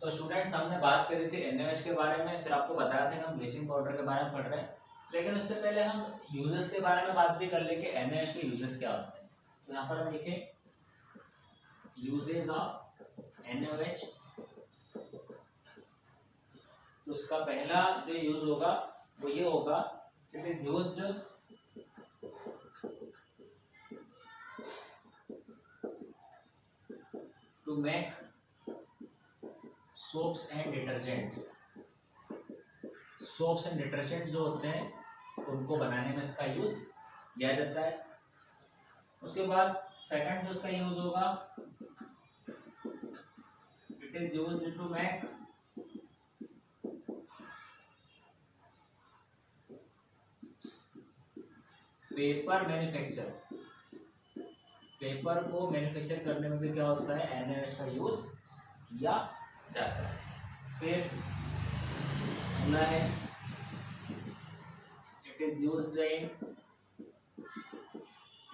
तो स्टूडेंट्स हमने बात करी थी NaOH के बारे में, फिर आपको बताया था कि हम ब्लीचिंग पाउडर के बारे में पढ़ रहे हैं, लेकिन उससे पहले हम यूजेस के बारे में बात भी कर ले कि NaOH के यूजेस क्या होते हैं। तो यहाँ पर हम लिखें यूजेस ऑफ NaOH। तो उसका पहला जो यूज होगा वो ये होगा, it is used to make soaps and detergents. Soaps and detergent जो होते हैं उनको बनाने में इसका यूज किया जाता है। उसके बाद सेकंड जो इसका यूज होगा, it is used to make paper manufacture. Paper को मैन्युफैक्चर करने में भी क्या होता है, NaOH का यूज किया जाता है। फिर अगला है it is used in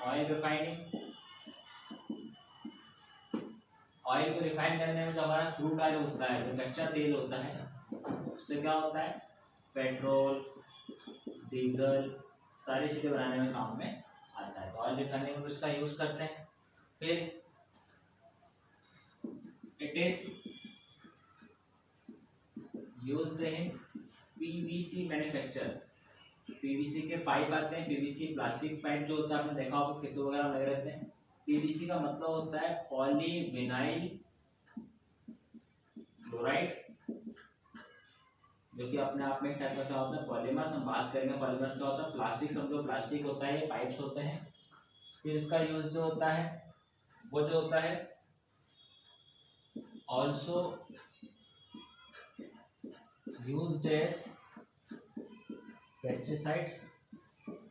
oil refining. Oil को रिफाइन करने में जो हमारा क्रूड ऑयल होता है, जो कच्चा तेल होता है, उससे क्या होता है, पेट्रोल, डीजल, सारी चीजें बनाने में काम में आता है। तो ऑयल रिफाइनिंग में इसका यूज करते हैं। फिर it is used in PVC manufacture. PVC के पाइप आते हैं, PVC प्लास्टिक पाइप जो होता है आपने देखा होगा खेतों वगैरह में लगे रहते हैं। PVC का मतलब होता है पॉलीविनाइल क्लोराइड, जो कि अपने आप में एक टाइप का क्या होता है, पॉलीमर्स। हम बात करेंगे पॉलीमर्स क्या होता है। प्लास्टिक समझो, प्लास्टिक होता है, ये पाइप्स होते हैं। फिर इसका यूज जो होता है वो जो होता है also used as pesticides.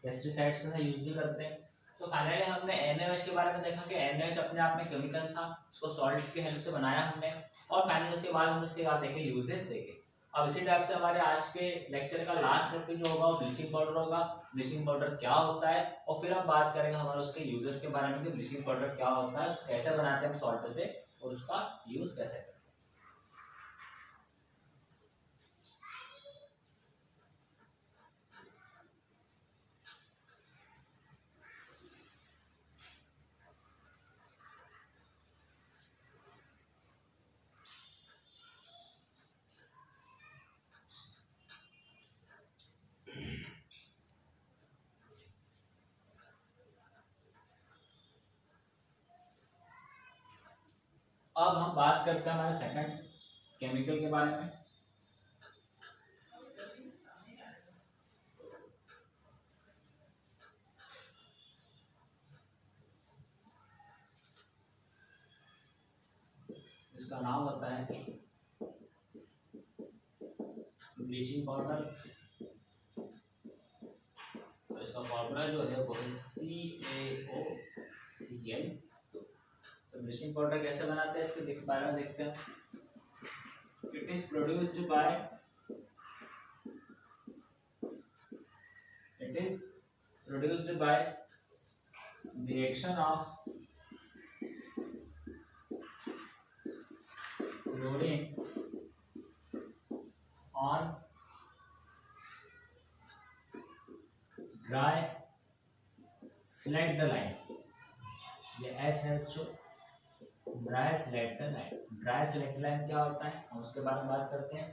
Pesticides का यूज भी करते हैं। तो फाइनली हमने NaOH के बारे में देखा कि NaOH अपने आप में केमिकल था, इसको सॉल्ट्स की हेल्प से बनाया हमने, और फाइनली उसके बाद हम उसके बाद देखे यूजेस देखे। अब इसी टाइप से हमारे आज के लेक्चर का लास्ट टॉपिक जो होगा वो ब्लीचिंग पाउडर होगा। ब्लीचिंग पाउडर क्या होता है, और फिर हम बात करेंगे हमारे उसके यूजेस के बारे में कि ब्लीचिंग पाउडर क्या होता है, कैसे बनाते हैं हम सॉल्ट से, और उसका यूज कैसे करते हैं। अब हम बात करते हैं हमारे सेकंड केमिकल के बारे में। इसका नाम होता है ब्लीचिंग पाउडर। तो इसका फॉर्मूला जो है वो है CaOCl। तो ब्लीचिंग पाउडर कैसे बनाते हैं इसके बारे में देखते हैं। It is produced by the reaction of chlorine on dry slaked lime. ये SHO dry slaked lime. Dry slaked lime क्या होता है हम उसके बारे में बात करते हैं।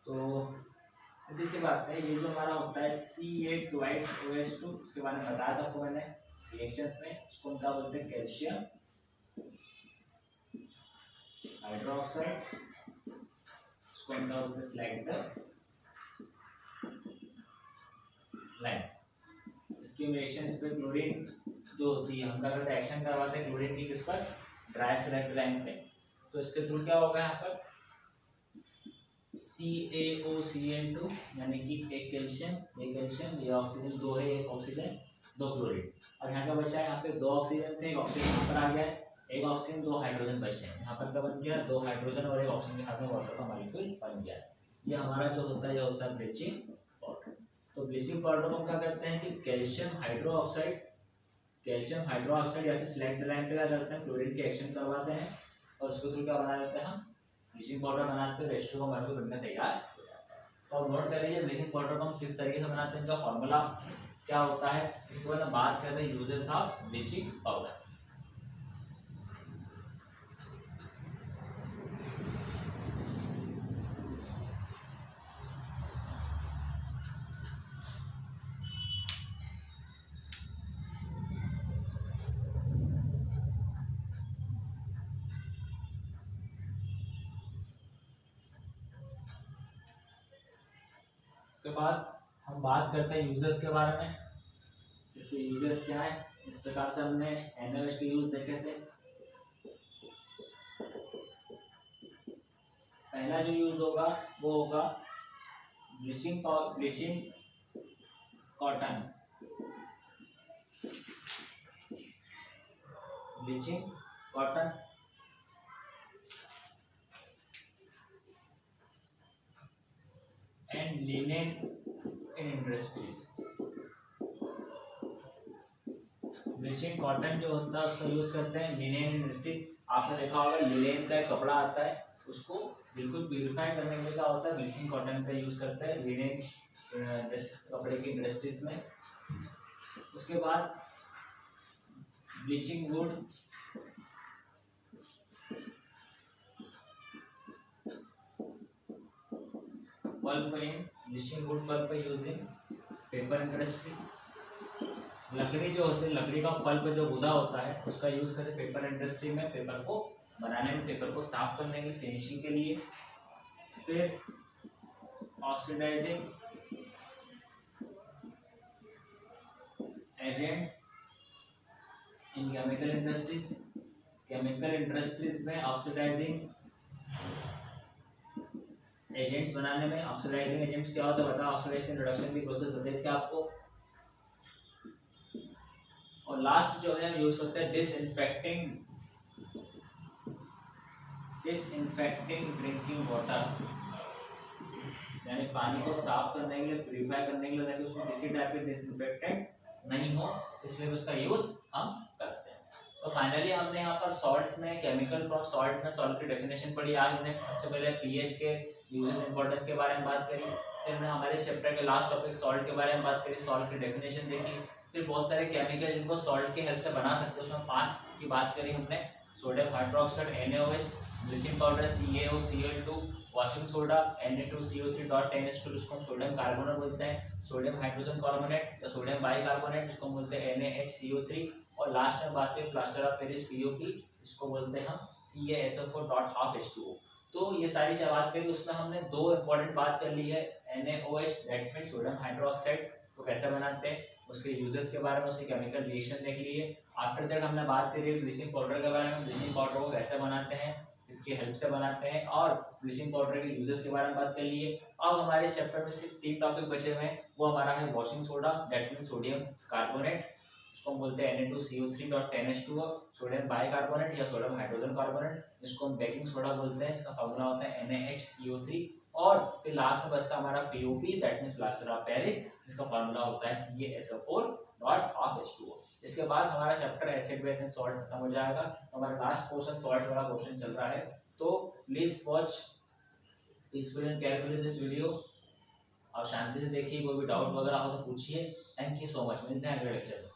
तो सीधी सी बात है, ये जो हमारा होता है CA2OH2, इसके बारे में बताया था आपको मैंने रिएक्शंस में। इसको हम क्या बोलते हैं, कैल्शियम हाइड्रोक्साइड। इसको हम क्या बोलते हैं, स्लेक्टालाइन। इसकी रिएक्शन इस पर क्लोरीन जो होती है, हम क्या करते हैं, एक्शन करवाते हैं क्लोरीन की किस पर, ड्राई स्लेक्टालाइन पे। तो इसके थ्रू क्या होगा यहाँ पर CaOCl2, यानी कि एक कैल्शियम, ये ऑक्सीजन, दो है, एक ऑक्सीजन, दो क्लोरीन। और यहाँ का बचा है, यहाँ पे दो ऑक्सीजन थे, एक ऑक्सीजन यहाँ पर आ गया है, एक ऑक्सीजन, दो हाइड्रोजन बचे हैं। यहाँ पर क्या बन गया, दो हाइड्रोजन और एक ऑक्सीजन के साथ में वाटर का मॉलिक्यूल बन गया। ये हमारा जो होता है, ये होता है ब्लीचिंग पाउडर। तो ब्लीचिंग पाउडर को हम क्या करते हैं कि कैल्शियम हाइड्रोक्साइड या फिर स्लेक्टालाइन पे क्या करते हैं, क्लोरीन की एक्शन करवाते हैं, और उसके थ्रू क्या बना लेते हैं हम ब्लीचिंग पाउडर बनाते हैं H2O का मॉलिक्यूल बनकर तैयार हो जाता है। तो अब नोट कर लीजिए ब्लीचिंग पाउडर को हम किस तरीके से बनाते हैं, इनका फॉर्मूला क्या होता है। इसके बाद हम बात करते हैं यूजेस ऑफ ब्लीचिंग पाउडर। उसके बाद हम बात करते हैं यूजर्स के बारे में। इसके यूजर्स क्या है, इस प्रकार से हमने NaOH के यूज देखे थे। पहला जो यूज होगा वो होगा bleaching cotton, bleaching cotton and linen in industries. Bleaching cotton जो होता है उसका यूज करते हैं लिनेन इंडस्ट्री। आपने देखा होगा लिनेन का एक कपड़ा आता है, उसको बिल्कुल प्यूरिफाई करने के लिए क्या होता है ब्लीचिंग कॉटन का यूज करते हैं लिनेन कपड़े की इंडस्ट्रीज में। उसके बाद bleaching would, pulp in bleaching wood pulp using paper industry. लकड़ी जो होती है, लकड़ी का पल्प जो गुदा होता है उसका यूज करते हैं पेपर इंडस्ट्री में, पेपर को बनाने में, पेपर को साफ करने के लिए, फिनिशिंग के लिए। फिर oxidising agents in chemical industries. Chemical industries में ऑक्सीडाइजिंग एजेंट्स बनाने में, ऑक्सीडाइजिंग एजेंट्स क्या होता है बताओ, ऑक्सीडेशन रिडक्शन की प्रोसेस बताई थी आपको। और लास्ट जो है यूज करते हैं डिसइंफेक्टिंग ड्रिंकिंग वाटर, यानी पानी को साफ करने के लिए, प्यूरिफाई करने के लिए, ताकि उसमें किसी टाइप के डिसइंफेक्टेंट नहीं हो, इसलिए उसका यूज हम करते हैं। तो फाइनली हमने यहाँ पर सॉल्ट्स में, केमिकल फ्रॉम सॉल्ट में सॉल्ट की डेफिनेशन पढ़ी। आज हमने सबसे पहले पीएच के यूजेस इंपॉर्टेंस के बारे में बात करी, फिर हमने हमारे चैप्टर के लास्ट टॉपिक सॉल्ट के बारे में बात करी, सॉल्ट की डेफिनेशन देखी, फिर बहुत सारे केमिकल जिनको सॉल्ट के हेल्प से बना सकते हैं उसमें 5 की बात करी हमने। Sodium hydroxide NaOH, bleaching powder CaOCl2, washing soda Na2CO3.10H2 जिसको हम सोडियम कार्बोनेट बोलते हैं, सोडियम हाइड्रोजन कार्बोनेट या सोडियम बाइकार्बोनेट जिसको हम बोलते हैं NaHCO3, और लास्ट में बात करें प्लास्टर ऑफ पेरिस POP जिसको बोलते हैं हम CaSO4.12H2O। तो ये सारी जो बात करी उसमें हमने 2 इंपॉर्टेंट बात कर ली है, NaOH that means sodium hydroxide को कैसे बनाते हैं, उसके यूजेस के बारे में, उसके केमिकल रिएक्शन देख लिए। आफ्टर दैट हमने बात करी ब्लीचिंग पाउडर के बारे में, ब्लीचिंग पाउडर को कैसे बनाते हैं, इसकी हेल्प से बनाते हैं, और ब्लीचिंग पाउडर के यूजेस के बारे में बात कर लिए। अब हमारे चैप्टर में सिर्फ 3 टॉपिक बचे हुए हैं, वो हमारा है washing soda that means sodium carbonate जिसको हम बोलते हैं Na2CO3.10H2O, सोडियम बाइकार्बोनेट या सोडियम हाइड्रोजन कार्बोनेट जिसको हम बेकिंग सोडा बोलते हैं, इसका फॉर्मूला होता है NaHCO3, और फिर लास्ट में बचता हमारा POP that means plaster of Paris जिसका फॉर्मूला होता है CaSO4.12H2O। इसके बाद हमारा chapter acid base and salt खत्म हो जाएगा। तो हमारा लास्ट क्वेश्चन सॉल्ट वाला क्वेश्चन चल रहा है, तो please watch peacefully and carefully this video. आप शांति से देखिए, कोई भी डाउट वगैरह हो तो पूछिए। थैंक यू सो मच, मिलते हैं अगले लेक्चर में।